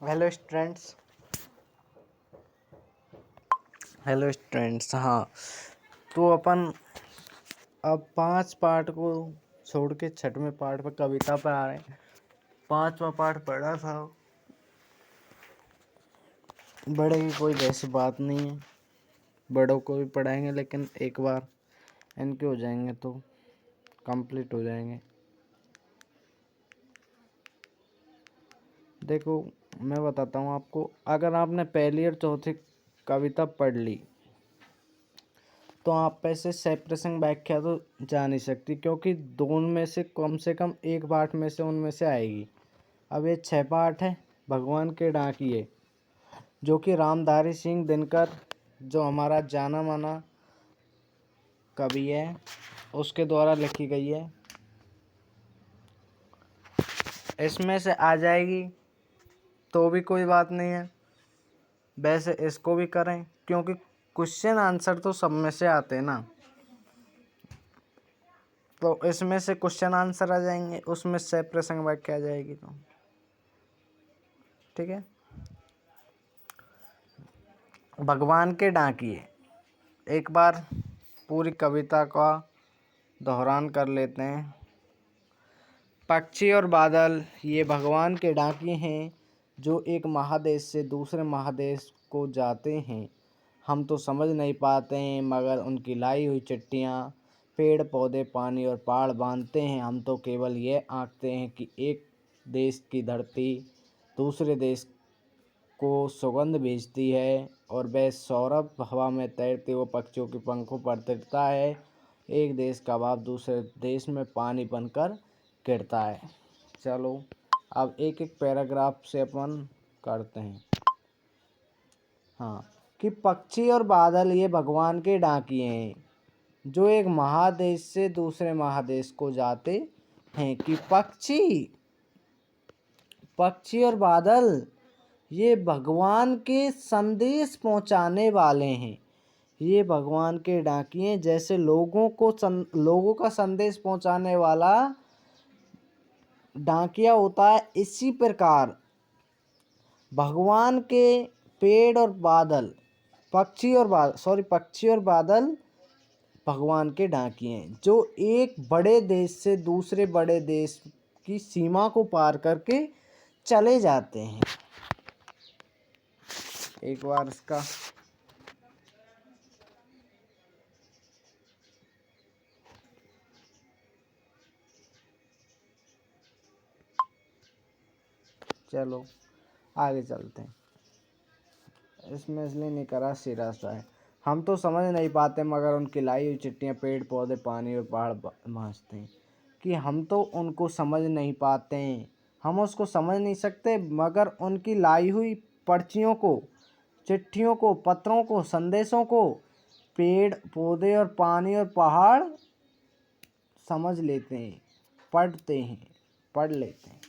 Hello students. हाँ, तो अपन अब 5 पार्ट को छोड़ के 6वें पार्ट पर कविता पर आ रहे हैं। 5वां पार्ट पढ़ा था, बड़े की कोई वैसी बात नहीं है, बड़ों को भी पढ़ाएंगे, लेकिन एक बार इनके हो जाएंगे तो कंप्लीट हो जाएंगे। देखो, मैं बताता हूँ आपको, अगर आपने पहली और चौथी कविता पढ़ ली तो आप पैसे सेपरेशन व्याख्या तो जा नहीं सकती, क्योंकि दोनों में से कम एक पार्ट में से उनमें से आएगी। अब ये 6 पार्ट है भगवान के डाकिए, जो कि रामधारी सिंह दिनकर, जो हमारा जाना माना कवि है, उसके द्वारा लिखी गई है। इसमें से आ जाएगी तो भी कोई बात नहीं है, वैसे इसको भी करें, क्योंकि क्वेश्चन आंसर तो सब में से आते हैं ना। तो इसमें से क्वेश्चन आंसर आ जाएंगे, उसमें से प्रसंग वाक्य आ जाएगी, तो ठीक है। भगवान के डाकिए, एक बार पूरी कविता का दोहरान कर लेते हैं। पक्षी और बादल ये भगवान के डाकिए हैं, जो एक महादेश से दूसरे महादेश को जाते हैं। हम तो समझ नहीं पाते हैं, मगर उनकी लाई हुई चिट्ठियाँ पेड़ पौधे पानी और पहाड़ बांधते हैं। हम तो केवल ये आंकते हैं कि एक देश की धरती दूसरे देश को सुगंध भेजती है, और वह सौरभ हवा में तैरते हुए पक्षियों के पंखों पर तिरता है। एक देश का भाव दूसरे देश में पानी बनकर गिरता है। चलो, अब एक एक पैराग्राफ से अपन करते हैं। हाँ, कि पक्षी और बादल ये भगवान के डाकिए हैं, जो एक महादेश से दूसरे महादेश को जाते हैं। कि पक्षी और बादल ये भगवान के संदेश पहुंचाने वाले हैं। ये भगवान के डाकिए, जैसे लोगों का संदेश पहुंचाने वाला डाकिया होता है, इसी प्रकार भगवान के पेड़ और बादल पक्षी और बादल भगवान के डाकिए हैं, जो एक बड़े देश से दूसरे बड़े देश की सीमा को पार करके चले जाते हैं। एक बार इसका चलो आगे चलते हैं। इसमें इसलिए नहीं करा, सिरा सा है। हम तो समझ नहीं पाते, मगर उनकी लाई हुई चिट्ठियाँ पेड़ पौधे पानी और पहाड़ भांजते हैं। कि हम तो उनको समझ नहीं पाते हैं, हम उसको समझ नहीं सकते, मगर उनकी लाई हुई पर्चियों को, चिट्ठियों को, पत्रों को, संदेशों को पेड़ पौधे और पानी और पहाड़ समझ लेते हैं, पढ़ लेते हैं।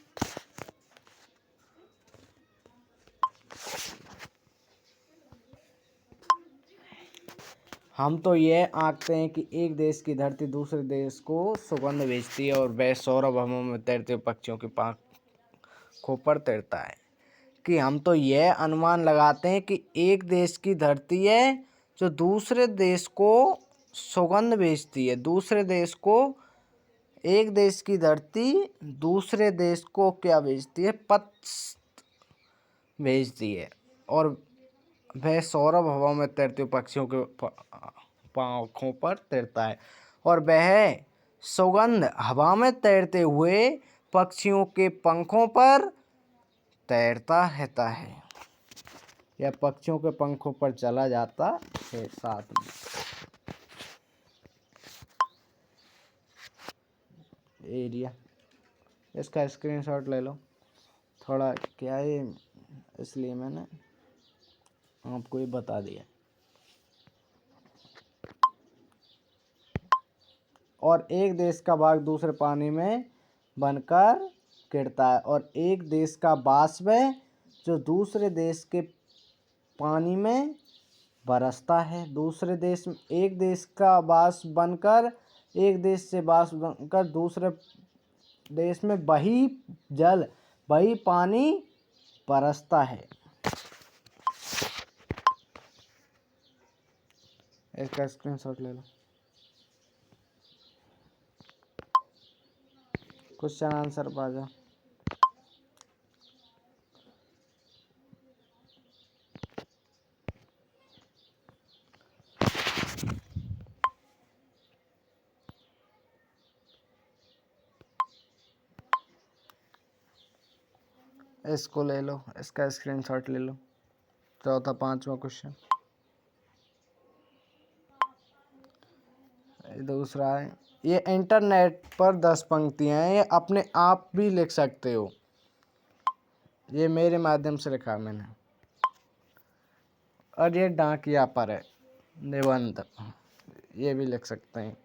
हम तो ये आंकते हैं कि एक देश की धरती दूसरे देश को सुगंध भेजती है, और वह सौरभ हवा में तैरते हुए पक्षियों की पंखों पर तैरता है। कि हम तो यह अनुमान लगाते हैं कि एक देश की धरती है जो दूसरे देश को सुगंध भेजती है। एक देश की धरती दूसरे देश को क्या भेजती है? पत्र भेजती है, और वह सौरभ हवा में तैरते हुए पक्षियों के पंखों पर तैरता है, और वह सुगंध हवा में तैरते हुए पक्षियों के पंखों पर तैरता रहता है, या पक्षियों के पंखों पर चला जाता है साथ में। एरिया इसका स्क्रीनशॉट ले लो। थोड़ा क्या है, इसलिए मैंने आपको ये बता दिया। और एक देश का बाघ दूसरे पानी में बनकर गिरता है, और एक देश का बाष्प है जो दूसरे देश के पानी में बरसता है। एक देश का बाष्प बनकर, एक देश से बाष्प बनकर दूसरे देश में वही पानी बरसता है। इसका स्क्रीनशॉट ले लो। क्वेश्चन आंसर पा जाओ। इसको ले लो, इसका स्क्रीनशॉट ले लो। चौथा पांचवा क्वेश्चन दूसरा है। ये इंटरनेट पर 10 पंक्तियां हैं, ये अपने आप भी लिख सकते हो। ये मेरे माध्यम से लिखा मैंने। और ये डाकिया पर है निबंध, ये भी लिख सकते हैं।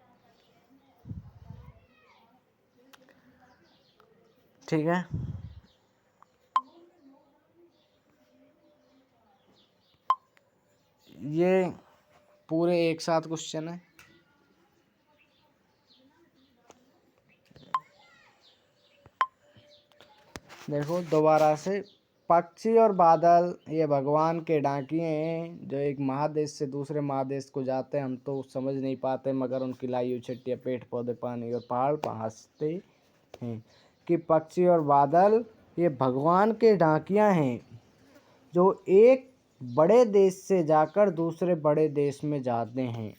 ठीक है, ये पूरे एक साथ क्वेश्चन है। देखो दोबारा से। पक्षी और बादल ये भगवान के डाकिये हैं जो एक महादेश से दूसरे महादेश को जाते हैं। हम तो समझ नहीं पाते, मगर उनकी लाई छट्टियाँ पेड़ पौधे पानी और पहाड़ हंसते हैं कि पक्षी और बादल ये भगवान के डाकियाँ हैं जो एक बड़े देश से जाकर दूसरे बड़े देश में जाते हैं।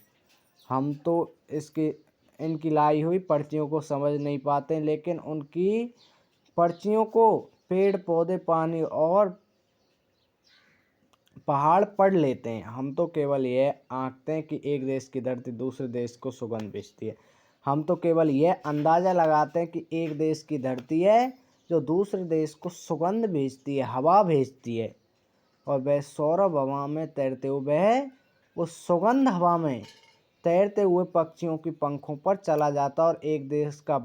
हम तो इनकी लाई हुई पर्चियों को समझ नहीं पाते, लेकिन उनकी पर्चियों को पेड़ पौधे पानी और पहाड़ पढ़ लेते हैं। हम तो केवल यह आंकते हैं कि एक देश की धरती दूसरे देश को सुगंध भेजती है। हम तो केवल यह अंदाज़ा लगाते हैं कि एक देश की धरती है जो दूसरे देश को सुगंध भेजती है, हवा भेजती है, और वह सौरभ हवा में तैरते हुए वह उस सुगंध हवा में तैरते हुए पक्षियों की पंखों पर चला जाता और एक देश का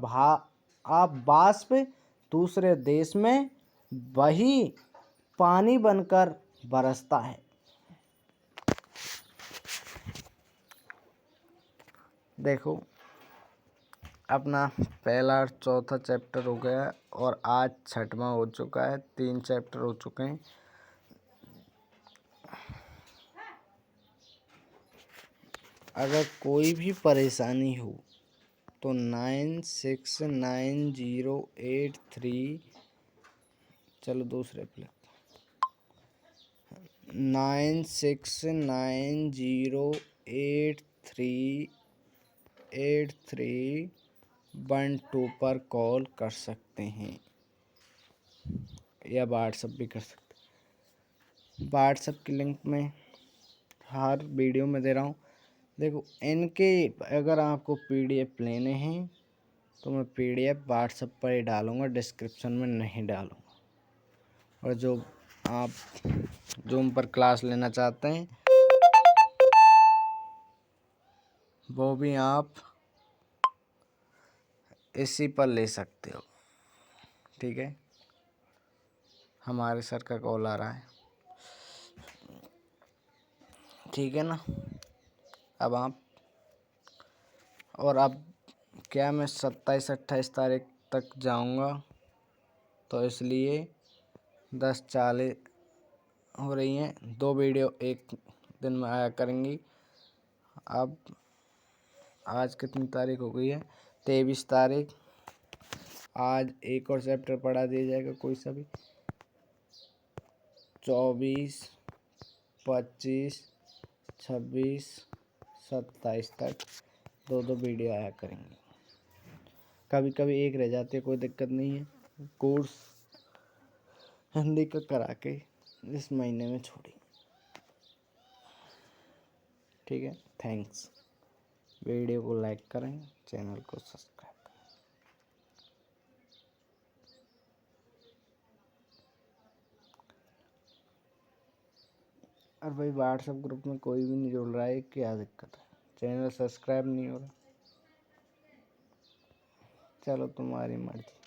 वाष्प दूसरे देश में वही पानी बनकर बरसता है। देखो अपना पहला और चौथा चैप्टर हो गया और आज छठवां हो चुका है। 3 चैप्टर हो चुके हैं। अगर कोई भी परेशानी हो तो 969083 चलो दूसरे पे 9690838312 पर कॉल कर सकते हैं या व्हाट्सएप भी कर सकते हैं। व्हाट्सएप की लिंक में हर वीडियो में दे रहा हूँ। देखो इनके अगर आपको पीडीएफ लेने हैं तो मैं पीडीएफ व्हाट्सएप पर ही डालूँगा, डिस्क्रिप्शन में नहीं डालूँगा। और जो आप जूम पर क्लास लेना चाहते हैं वो भी आप इसी पर ले सकते हो। ठीक है, हमारे सर का कॉल आ रहा है। ठीक है ना। अब क्या मैं 27-28 तारीख तक जाऊंगा, तो इसलिए 10:40 हो रही हैं। 2 वीडियो एक दिन में आया करेंगी। अब आज कितनी तारीख हो गई है? 23 तारीख। आज एक और चैप्टर पढ़ा दिया जाएगा कोई सा भी। 24, 25, 26, 27 तक 2 वीडियो आया करेंगे। कभी कभी एक रह जाती है, कोई दिक्कत नहीं है। कोर्स हिंदी का करा के इस महीने में छोड़ी। ठीक है, थैंक्स। वीडियो को लाइक करें, चैनल को सब्सक्राइब करें। और भाई व्हाट्सएप ग्रुप में कोई भी नहीं जुड़ रहा है, क्या दिक्कत है? चैनल सब्सक्राइब नहीं हो रहा। चलो तुम्हारी मर्जी।